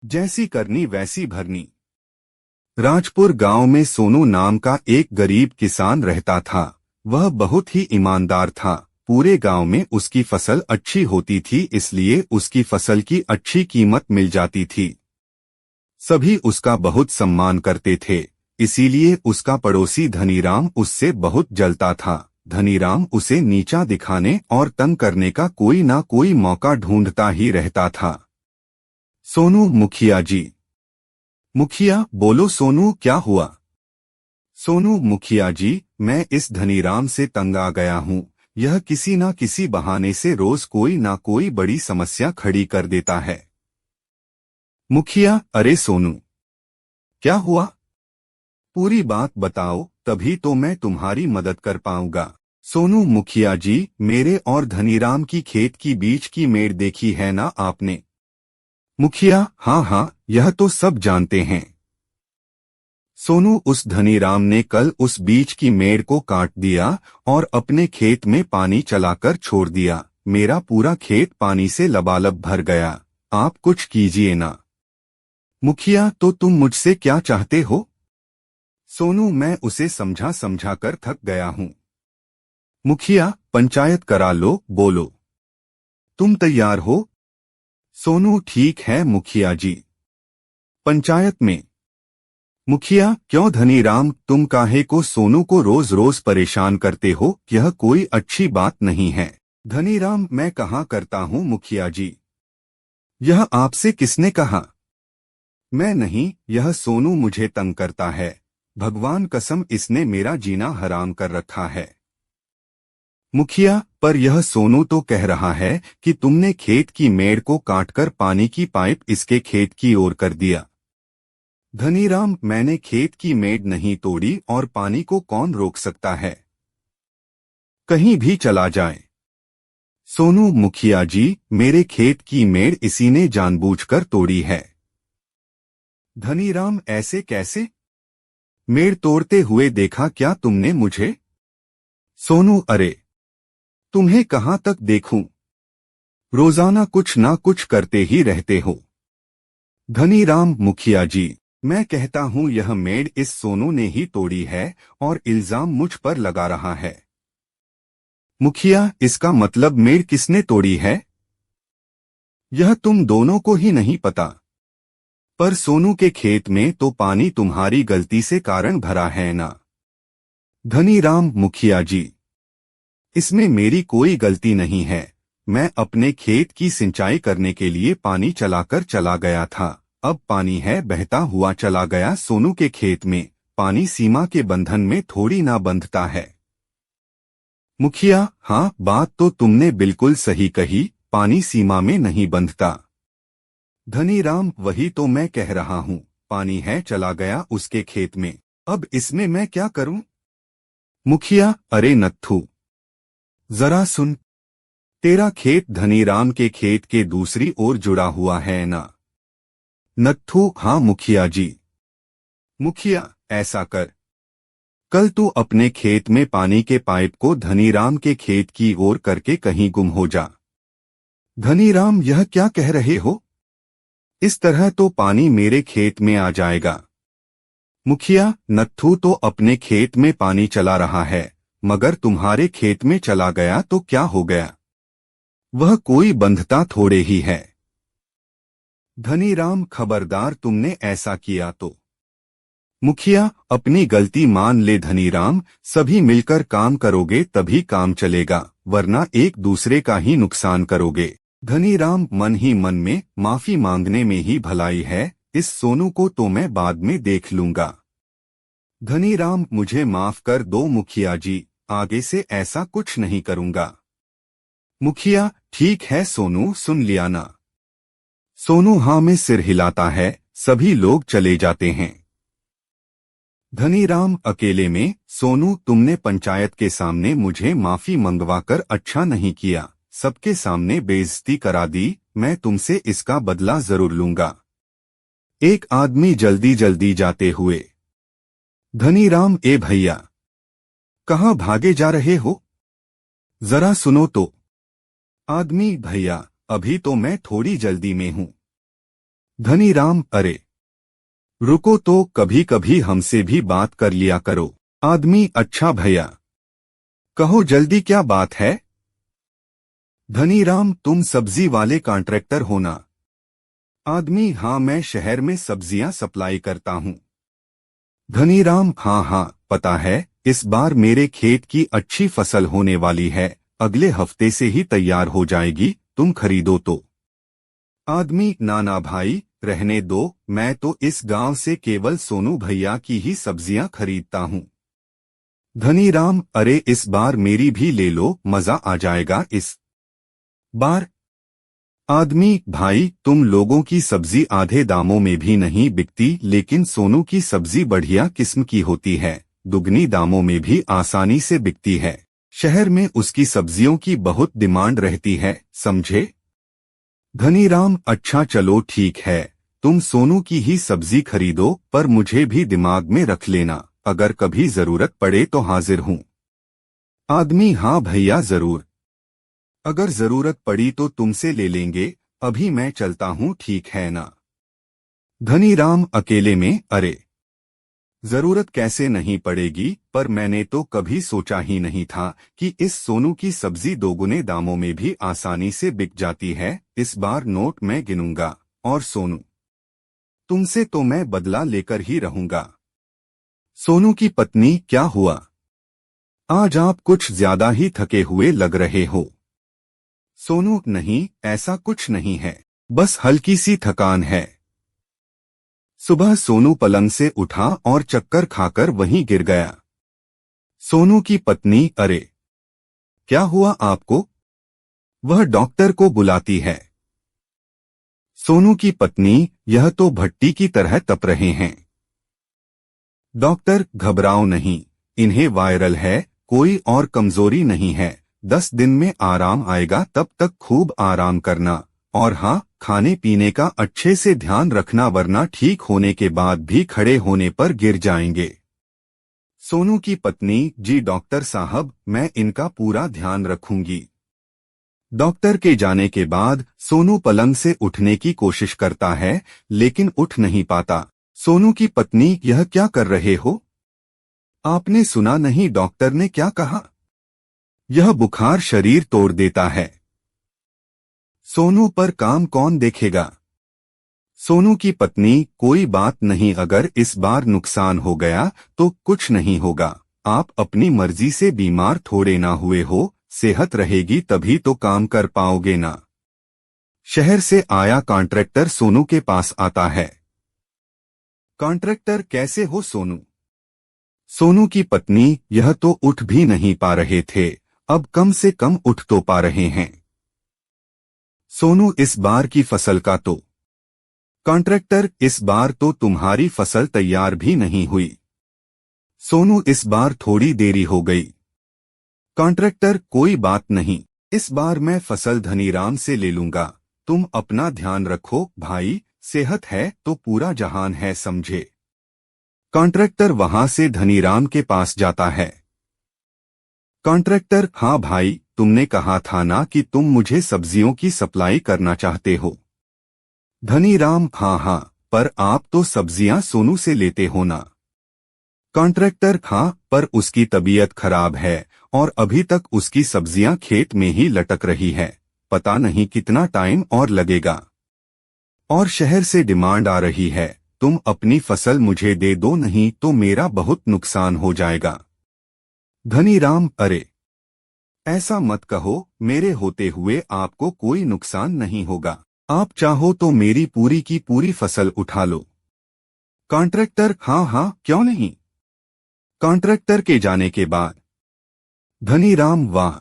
जैसी करनी वैसी भरनी। राजपुर गांव में सोनू नाम का एक गरीब किसान रहता था। वह बहुत ही ईमानदार था। पूरे गांव में उसकी फसल अच्छी होती थी, इसलिए उसकी फसल की अच्छी कीमत मिल जाती थी। सभी उसका बहुत सम्मान करते थे। इसीलिए उसका पड़ोसी धनीराम उससे बहुत जलता था। धनीराम उसे नीचा दिखाने और तंग करने का कोई ना कोई मौका ढूंढता ही रहता था। सोनू मुखिया जी। मुखिया बोलो सोनू, क्या हुआ? सोनू मुखिया जी, मैं इस धनीराम से तंग आ गया हूँ। यह किसी ना किसी बहाने से रोज कोई ना कोई बड़ी समस्या खड़ी कर देता है। मुखिया, अरे सोनू, क्या हुआ? पूरी बात बताओ, तभी तो मैं तुम्हारी मदद कर पाऊंगा। सोनू मुखिया जी, मेरे और धनीराम की खेत की बीच की मेड़ देखी है ना आपने? मुखिया, हाँ हाँ, यह तो सब जानते हैं। सोनू, उस धनीराम ने कल उस बीच की मेड़ को काट दिया और अपने खेत में पानी चलाकर छोड़ दिया। मेरा पूरा खेत पानी से लबालब भर गया। आप कुछ कीजिए ना। मुखिया, तो तुम मुझसे क्या चाहते हो? सोनू, मैं उसे समझा समझा कर थक गया हूँ। मुखिया, पंचायत करा लो, बोलो। तुम तैयार हो? सोनू, ठीक है मुखिया जी। पंचायत में। मुखिया, क्यों धनीराम, तुम काहे को सोनू को रोज रोज परेशान करते हो? यह कोई अच्छी बात नहीं है। धनीराम, मैं कहाँ करता हूँ मुखिया जी। यह आपसे किसने कहा? मैं नहीं, यह सोनू मुझे तंग करता है। भगवान कसम, इसने मेरा जीना हराम कर रखा है। मुखिया, पर यह सोनू तो कह रहा है कि तुमने खेत की मेड़ को काटकर पानी की पाइप इसके खेत की ओर कर दिया। धनीराम, मैंने खेत की मेड़ नहीं तोड़ी और पानी को कौन रोक सकता है? कहीं भी चला जाए। सोनू मुखिया जी, मेरे खेत की मेड़ इसी ने जानबूझकर तोड़ी है। धनीराम, ऐसे कैसे? मेड़ तोड़ते हुए देखा क्या तुमने मुझे? सोनू, अरे तुम्हें कहाँ तक देखूं? रोजाना कुछ ना कुछ करते ही रहते हो। धनीराम, मुखिया जी, मैं कहता हूँ यह मेड़ इस सोनू ने ही तोड़ी है और इल्जाम मुझ पर लगा रहा है। मुखिया, इसका मतलब मेड़ किसने तोड़ी है? यह तुम दोनों को ही नहीं पता। पर सोनू के खेत में तो पानी तुम्हारी गलती से कारण भरा है ना? धनीराम, मुखिया जी, इसमें मेरी कोई गलती नहीं है। मैं अपने खेत की सिंचाई करने के लिए पानी चलाकर चला गया था। अब पानी है, बहता हुआ चला गया। सोनू के खेत में पानी सीमा के बंधन में थोड़ी ना बंधता है। मुखिया, हाँ, बात तो तुमने बिल्कुल सही कही, पानी सीमा में नहीं बंधता। धनीराम, वही तो मैं कह रहा हूँ, पानी है चला गया उसके खेत में। अब इसमें मैं क्या करूं? मुखिया, अरे नत्थू, जरा सुन। तेरा खेत धनीराम के खेत के दूसरी ओर जुड़ा हुआ है ना? नत्थू, हाँ मुखिया जी। मुखिया, ऐसा कर, कल तू अपने खेत में पानी के पाइप को धनीराम के खेत की ओर करके कहीं गुम हो जा। धनीराम, यह क्या कह रहे हो? इस तरह तो पानी मेरे खेत में आ जाएगा। मुखिया, नत्थू तो अपने खेत में पानी चला रहा है, मगर तुम्हारे खेत में चला गया तो क्या हो गया? वह कोई बंधता थोड़े ही है। धनीराम, खबरदार तुमने ऐसा किया तो। मुखिया, अपनी गलती मान ले धनीराम, सभी मिलकर काम करोगे तभी काम चलेगा, वरना एक दूसरे का ही नुकसान करोगे। धनीराम, मन ही मन में माफी मांगने में ही भलाई है। इस सोनू को तो मैं बाद में देख लूंगा। धनीराम, मुझे माफ कर दो मुखिया जी, आगे से ऐसा कुछ नहीं करूंगा। मुखिया, ठीक है सोनू, सुन लिया ना? सोनू हाँ में सिर हिलाता है। सभी लोग चले जाते हैं। धनीराम अकेले में, सोनू, तुमने पंचायत के सामने मुझे माफी मंगवाकर अच्छा नहीं किया, सबके सामने बेइज्जती करा दी। मैं तुमसे इसका बदला जरूर लूंगा। एक आदमी जल्दी जल्दी जाते हुए। धनीराम, ए भैया, कहाँ भागे जा रहे हो? जरा सुनो तो। आदमी, भैया, अभी तो मैं थोड़ी जल्दी में हूँ। धनीराम, अरे रुको तो, कभी कभी हमसे भी बात कर लिया करो। आदमी, अच्छा भैया, कहो जल्दी क्या बात है। धनीराम, तुम सब्जी वाले कॉन्ट्रैक्टर हो ना। आदमी, हाँ, मैं शहर में सब्जियां सप्लाई करता हूँ। धनीराम, हाँ हाँ पता है, इस बार मेरे खेत की अच्छी फसल होने वाली है, अगले हफ्ते से ही तैयार हो जाएगी, तुम खरीदो तो। आदमी, नाना भाई, रहने दो, मैं तो इस गांव से केवल सोनू भैया की ही सब्जियां खरीदता हूँ। धनीराम, अरे इस बार मेरी भी ले लो, मजा आ जाएगा इस बार। आदमी, भाई तुम लोगों की सब्जी आधे दामों में भी नहीं बिकती, लेकिन सोनू की सब्जी बढ़िया किस्म की होती है, दुगनी दामों में भी आसानी से बिकती है। शहर में उसकी सब्जियों की बहुत डिमांड रहती है, समझे। धनीराम, अच्छा चलो ठीक है, तुम सोनू की ही सब्जी खरीदो, पर मुझे भी दिमाग में रख लेना, अगर कभी जरूरत पड़े तो हाजिर हूँ। आदमी, हाँ भैया जरूर, अगर जरूरत पड़ी तो तुमसे ले लेंगे, अभी मैं चलता हूँ, ठीक है ना। धनीराम, अकेले में, अरे जरूरत कैसे नहीं पड़ेगी, पर मैंने तो कभी सोचा ही नहीं था कि इस सोनू की सब्जी दोगुने दामों में भी आसानी से बिक जाती है। इस बार नोट मैं गिनूंगा, और सोनू, तुमसे तो मैं बदला लेकर ही रहूंगा। सोनू की पत्नी, क्या हुआ, आज आप कुछ ज्यादा ही थके हुए लग रहे हो। सोनू, नहीं ऐसा कुछ नहीं है, बस हल्की सी थकान है। सुबह सोनू पलंग से उठा और चक्कर खाकर वहीं गिर गया। सोनू की पत्नी, अरे क्या हुआ आपको, वह डॉक्टर को बुलाती है। सोनू की पत्नी, यह तो भट्टी की तरह तप रहे हैं। डॉक्टर, घबराओ नहीं, इन्हें वायरल है, कोई और कमजोरी नहीं है, 10 दिन में आराम आएगा, तब तक खूब आराम करना, और हाँ, खाने पीने का अच्छे से ध्यान रखना, वरना ठीक होने के बाद भी खड़े होने पर गिर जाएंगे। सोनू की पत्नी, जी डॉक्टर साहब, मैं इनका पूरा ध्यान रखूंगी। डॉक्टर के जाने के बाद सोनू पलंग से उठने की कोशिश करता है, लेकिन उठ नहीं पाता। सोनू की पत्नी, यह क्या कर रहे हो, आपने सुना नहीं डॉक्टर ने क्या कहा, यह बुखार शरीर तोड़ देता है। सोनू, पर काम कौन देखेगा। सोनू की पत्नी, कोई बात नहीं, अगर इस बार नुकसान हो गया तो कुछ नहीं होगा, आप अपनी मर्जी से बीमार थोड़े ना हुए हो, सेहत रहेगी तभी तो काम कर पाओगे ना। शहर से आया कॉन्ट्रैक्टर सोनू के पास आता है। कॉन्ट्रैक्टर, कैसे हो सोनू। सोनू की पत्नी, यह तो उठ भी नहीं पा रहे थे, अब कम से कम उठ तो पा रहे हैं। सोनू, इस बार की फसल का तो। कॉन्ट्रैक्टर, इस बार तो तुम्हारी फसल तैयार भी नहीं हुई। सोनू, इस बार थोड़ी देरी हो गई। कॉन्ट्रैक्टर, कोई बात नहीं, इस बार मैं फसल धनीराम से ले लूंगा, तुम अपना ध्यान रखो भाई, सेहत है तो पूरा जहान है, समझे। कॉन्ट्रैक्टर वहां से धनीराम के पास जाता है। कॉन्ट्रैक्टर, हाँ भाई, तुमने कहा था ना कि तुम मुझे सब्जियों की सप्लाई करना चाहते हो। धनीराम, हाँ हाँ, पर आप तो सब्जियां सोनू से लेते हो ना। कॉन्ट्रैक्टर, हाँ, पर उसकी तबीयत खराब है और अभी तक उसकी सब्जियां खेत में ही लटक रही है, पता नहीं कितना टाइम और लगेगा, और शहर से डिमांड आ रही है, तुम अपनी फसल मुझे दे दो, नहीं तो मेरा बहुत नुकसान हो जाएगा। धनीराम, अरे ऐसा मत कहो, मेरे होते हुए आपको कोई नुकसान नहीं होगा, आप चाहो तो मेरी पूरी की पूरी फसल उठा लो। कॉन्ट्रैक्टर, हाँ हाँ क्यों नहीं। कॉन्ट्रैक्टर के जाने के बाद धनीराम, वाह,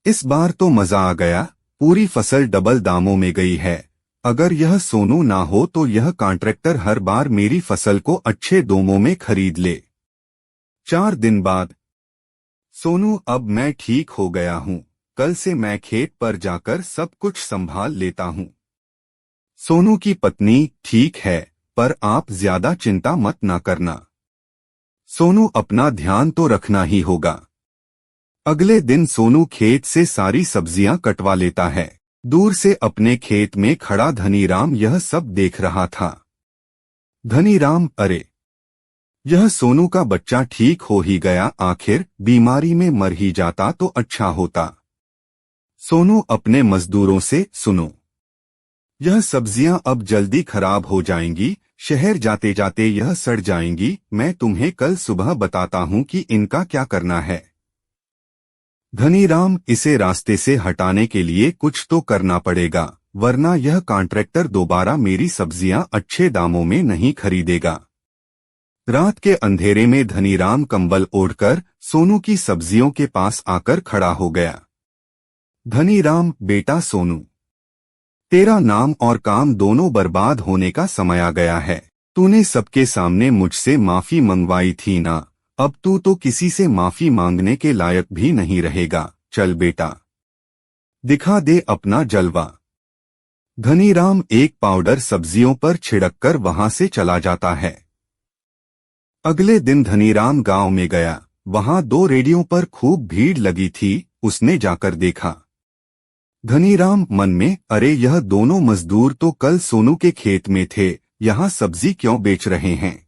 इस बार तो मजा आ गया, पूरी फसल डबल दामों में गई है, अगर यह सोनू ना हो तो यह कॉन्ट्रैक्टर हर बार मेरी फसल को अच्छे दामों में खरीद ले। 4 दिन बाद, सोनू, अब मैं ठीक हो गया हूँ, कल से मैं खेत पर जाकर सब कुछ संभाल लेता हूँ। सोनू की पत्नी, ठीक है, पर आप ज्यादा चिंता मत ना करना। सोनू, अपना ध्यान तो रखना ही होगा। अगले दिन सोनू खेत से सारी सब्जियां कटवा लेता है। दूर से अपने खेत में खड़ा धनीराम यह सब देख रहा था। धनीराम, अरे, यह सोनू का बच्चा ठीक हो ही गया, आखिर बीमारी में मर ही जाता तो अच्छा होता। सोनू अपने मजदूरों से, सुनो, यह सब्जियां अब जल्दी खराब हो जाएंगी, शहर जाते जाते यह सड़ जाएंगी, मैं तुम्हें कल सुबह बताता हूं कि इनका क्या करना है। धनीराम, इसे रास्ते से हटाने के लिए कुछ तो करना पड़ेगा, वरना यह कॉन्ट्रैक्टर दोबारा मेरी सब्जियां अच्छे दामों में नहीं खरीदेगा। रात के अंधेरे में धनीराम कंबल ओढ़कर सोनू की सब्जियों के पास आकर खड़ा हो गया। धनीराम, बेटा सोनू, तेरा नाम और काम दोनों बर्बाद होने का समय आ गया है। तूने सबके सामने मुझसे माफी मंगवाई थी ना, अब तू तो किसी से माफी मांगने के लायक भी नहीं रहेगा। चल बेटा, दिखा दे अपना जलवा। धनीराम एक पाउडर सब्जियों पर छिड़ककर वहां से चला जाता है। अगले दिन धनीराम गांव में गया। वहां 2 रेडियों पर खूब भीड़ लगी थी। उसने जाकर देखा। धनीराम मन में, अरे, यह दोनों मजदूर तो कल सोनू के खेत में थे, यहाँ सब्जी क्यों बेच रहे हैं?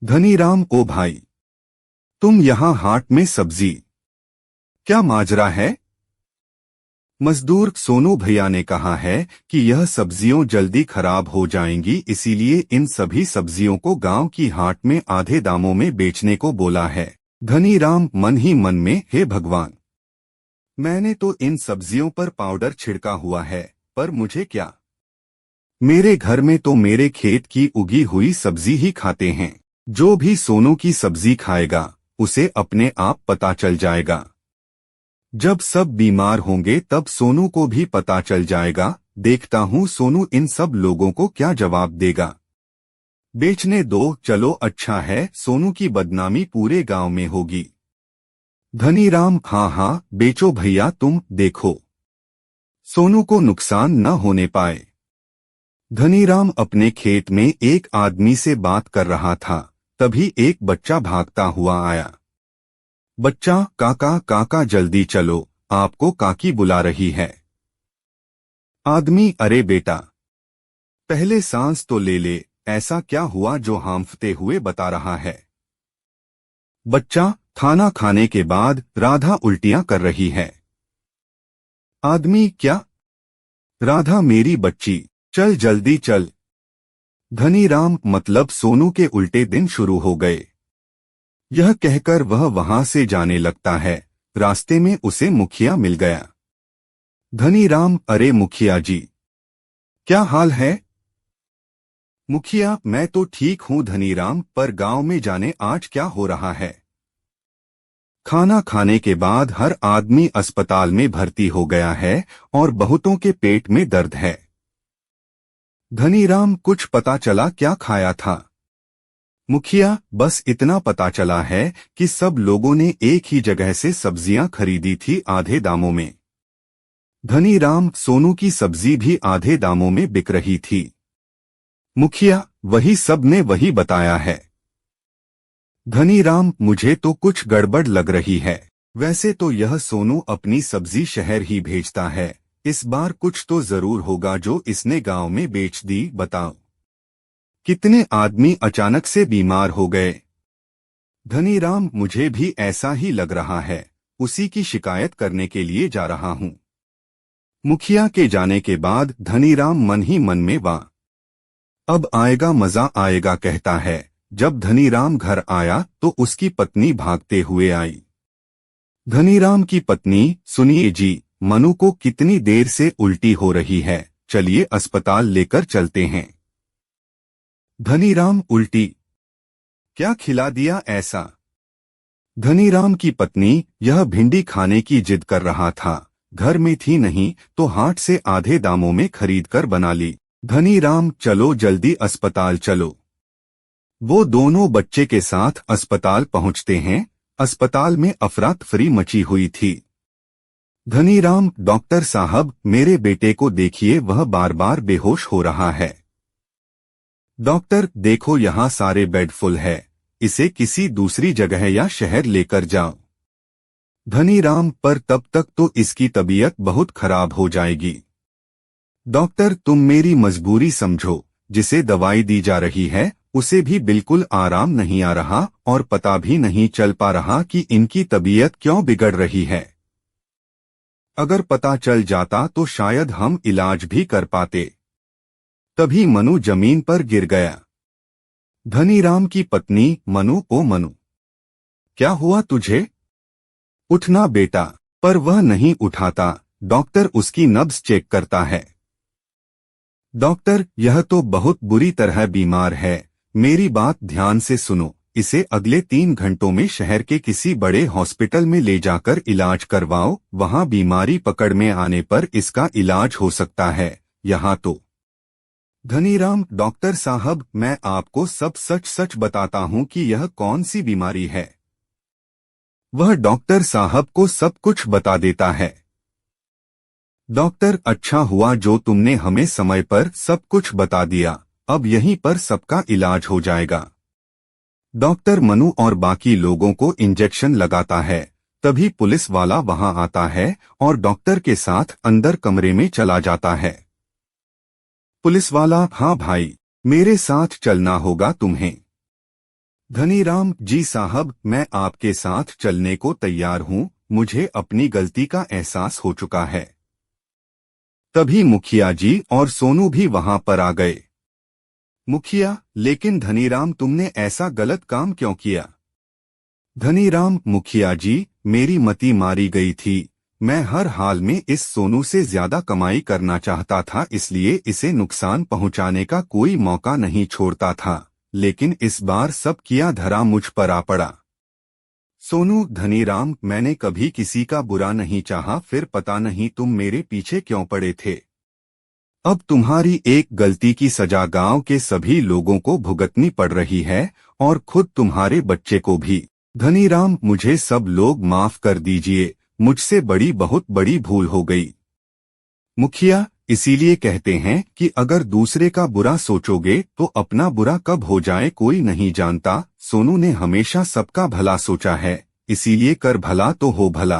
धनीराम, ओ भाई, तुम यहाँ हाट में सब्जी, क्या माजरा है? मजदूर, सोनू भैया ने कहा है कि यह सब्जियों जल्दी खराब हो जाएंगी, इसीलिए इन सभी सब्जियों को गांव की हाट में आधे दामों में बेचने को बोला है। धनीराम मन ही मन में, हे भगवान, मैंने तो इन सब्जियों पर पाउडर छिड़का हुआ है, पर मुझे क्या, मेरे घर में तो मेरे खेत की उगी हुई सब्जी ही खाते हैं। जो भी सोनू की सब्जी खाएगा उसे अपने आप पता चल जाएगा। जब सब बीमार होंगे तब सोनू को भी पता चल जाएगा। देखता हूँ सोनू इन सब लोगों को क्या जवाब देगा। बेचने दो, चलो, अच्छा है, सोनू की बदनामी पूरे गांव में होगी। धनीराम, हाँ हाँ, बेचो भैया, तुम देखो सोनू को नुकसान न होने पाए। धनीराम अपने खेत में एक आदमी से बात कर रहा था। तभी एक बच्चा भागता हुआ आया। बच्चा, काका काका जल्दी चलो, आपको काकी बुला रही है। आदमी, अरे बेटा, पहले सांस तो ले ले, ऐसा क्या हुआ जो हांफते हुए बता रहा है? बच्चा, खाना खाने के बाद राधा उल्टियां कर रही है। आदमी, क्या? राधा मेरी बच्ची, चल जल्दी चल। धनीराम, मतलब सोनू के उल्टे दिन शुरू हो गए। यह कहकर वह वहां से जाने लगता है। रास्ते में उसे मुखिया मिल गया। धनीराम, अरे मुखिया जी, क्या हाल है? मुखिया, मैं तो ठीक हूँ धनीराम, पर गांव में जाने आज क्या हो रहा है। खाना खाने के बाद हर आदमी अस्पताल में भर्ती हो गया है और बहुतों के पेट में दर्द है। धनीराम, कुछ पता चला क्या खाया था? मुखिया, बस इतना पता चला है कि सब लोगों ने एक ही जगह से सब्जियां खरीदी थी आधे दामों में। धनीराम, सोनू की सब्जी भी आधे दामों में बिक रही थी। मुखिया, वही सब ने वही बताया है। धनीराम, मुझे तो कुछ गड़बड़ लग रही है। वैसे तो यह सोनू अपनी सब्जी शहर ही भेजता है, इस बार कुछ तो जरूर होगा जो इसने गांव में बेच दी। बताओ, कितने आदमी अचानक से बीमार हो गए। धनीराम, मुझे भी ऐसा ही लग रहा है, उसी की शिकायत करने के लिए जा रहा हूँ। मुखिया के जाने के बाद धनीराम मन ही मन में, वाह, अब आएगा मजा आएगा, कहता है। जब धनीराम घर आया तो उसकी पत्नी भागते हुए आई। धनीराम की पत्नी, सुनिए जी, मनु को कितनी देर से उल्टी हो रही है, चलिए अस्पताल लेकर चलते हैं। धनीराम, उल्टी? क्या खिला दिया ऐसा? धनीराम की पत्नी, यह भिंडी खाने की जिद कर रहा था, घर में थी नहीं तो हाट से आधे दामों में खरीद कर बना ली। धनीराम, चलो जल्दी अस्पताल चलो। वो दोनों बच्चे के साथ अस्पताल पहुंचते हैं। अस्पताल में अफरा तफरी मची हुई थी। धनीराम, डॉक्टर साहब, मेरे बेटे को देखिए, वह बार बार बेहोश हो रहा है। डॉक्टर, देखो यहाँ सारे बेड फुल है, इसे किसी दूसरी जगह या शहर लेकर जाओ। धनीराम, पर तब तक तो इसकी तबीयत बहुत खराब हो जाएगी। डॉक्टर, तुम मेरी मजबूरी समझो। जिसे दवाई दी जा रही है उसे भी बिल्कुल आराम नहीं आ रहा और पता भी नहीं चल पा रहा कि इनकी तबीयत क्यों बिगड़ रही है। अगर पता चल जाता तो शायद हम इलाज भी कर पाते। तभी मनु जमीन पर गिर गया। धनीराम की पत्नी, मनु, ओ मनु, क्या हुआ तुझे? उठना बेटा। पर वह नहीं उठाता। डॉक्टर उसकी नब्ज चेक करता है। डॉक्टर, यह तो बहुत बुरी तरह बीमार है। मेरी बात ध्यान से सुनो। इसे अगले 3 घंटों में शहर के किसी बड़े हॉस्पिटल में ले जाकर इलाज करवाओ। वहां बीमारी पकड़ में आने पर इसका इलाज हो सकता है, यहाँ तो। धनीराम, डॉक्टर साहब, मैं आपको सब सच सच बताता हूँ कि यह कौन सी बीमारी है। वह डॉक्टर साहब को सब कुछ बता देता है। डॉक्टर, अच्छा हुआ जो तुमने हमें समय पर सब कुछ बता दिया। अब यहीं पर सबका इलाज हो जाएगा। डॉक्टर मनु और बाकी लोगों को इंजेक्शन लगाता है। तभी पुलिस वाला वहां आता है और डॉक्टर के साथ अंदर कमरे में चला जाता है। पुलिस वाला, हाँ भाई, मेरे साथ चलना होगा तुम्हें। धनीराम, जी साहब, मैं आपके साथ चलने को तैयार हूँ। मुझे अपनी गलती का एहसास हो चुका है। तभी मुखिया जी और सोनू भी वहां पर आ गए। मुखिया, लेकिन धनीराम, तुमने ऐसा गलत काम क्यों किया? धनीराम, मुखिया जी, मेरी मति मारी गई थी। मैं हर हाल में इस सोनू से ज्यादा कमाई करना चाहता था, इसलिए इसे नुकसान पहुंचाने का कोई मौका नहीं छोड़ता था। लेकिन इस बार सब किया धरा मुझ पर आ पड़ा। सोनू, धनीराम, मैंने कभी किसी का बुरा नहीं चाहा, फिर पता नहीं तुम मेरे पीछे क्यों पड़े थे। अब तुम्हारी एक गलती की सजा गांव के सभी लोगों को भुगतनी पड़ रही है और खुद तुम्हारे बच्चे को भी। धनीराम, मुझे सब लोग माफ कर दीजिए, मुझसे बहुत बड़ी भूल हो गई। मुखिया, इसीलिए कहते हैं कि अगर दूसरे का बुरा सोचोगे तो अपना बुरा कब हो जाए कोई नहीं जानता। सोनू ने हमेशा सबका भला सोचा है, इसीलिए कर भला तो हो भला।